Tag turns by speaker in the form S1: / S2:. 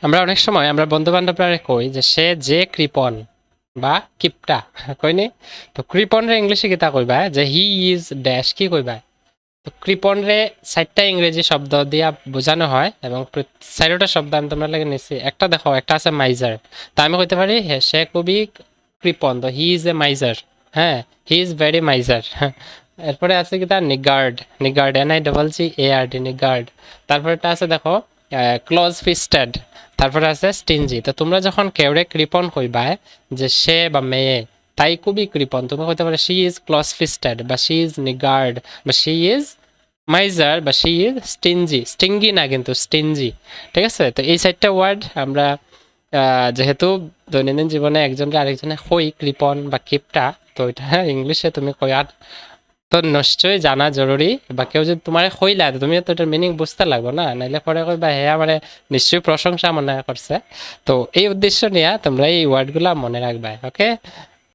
S1: আমরা অনেক সময় আমরা বন্ধু বান্ধবরা কই যে সে যে কৃপণ বা কিপটা কইনি। তো কৃপণ রে ইংলিশে কিতা কইবা যে হি ইজ ড্যাশ কি কইবা। তো কৃপণ রে 4টা ইংরেজি শব্দ দিয়া বোঝানো হয় এবং চারোটা শব্দ আমি তোমরা লাগে নিছি। একটা দেখো, একটা আছে মাইজার। তা আমি কইতে পারি হ্যাঁ সে খুবই কৃপণ, তো হি ইজ এ মাইজার। হ্যাঁ, হি ইজ ভেরি মাইজার। এরপরে আছে কি তার নিগার্ড, নিগার্ড NIGGARD, নিগার্ড। তারপরেটা আছে দেখো ক্লোজ ফিস্টেড। তারপরে আছে স্টিনজি। তো তোমরা যখন কেউরে কৃপণ কইবা যে সে বা মেয়ে তাই খুবই কৃপণ, তুমি কইতে পারো শি ইজ ক্লোজ ফিস্টেড বা শি ইজ নিগার্ড বা শি ইজ মাইজার বা শি ইজ স্টিনজি। স্টিঙ্গি না কিন্তু স্টিনজি। ঠিক আছে, তো এই 4টা ওয়ার্ড আমরা যেহেতু দৈনন্দিন জীবনে একজনকে আরেকজনে কই কৃপণ বা কিপটা, তো এটা ইংলিশে তুমি কয়ার তো নিশ্চয়ই জানা জরুরি। বা কেউ যদি তোমার কইলা তুমি তো এটার মিনিং বুঝতে লাগবে না, নাইলে পরে কইবা হ্যাঁ মানে নিশ্চয়ই প্রশংসা মনে করছে। তো এই উদ্দেশ্য নিয়ে তোমরা এই ওয়ার্ডগুলা মনে রাখবা। ওকে।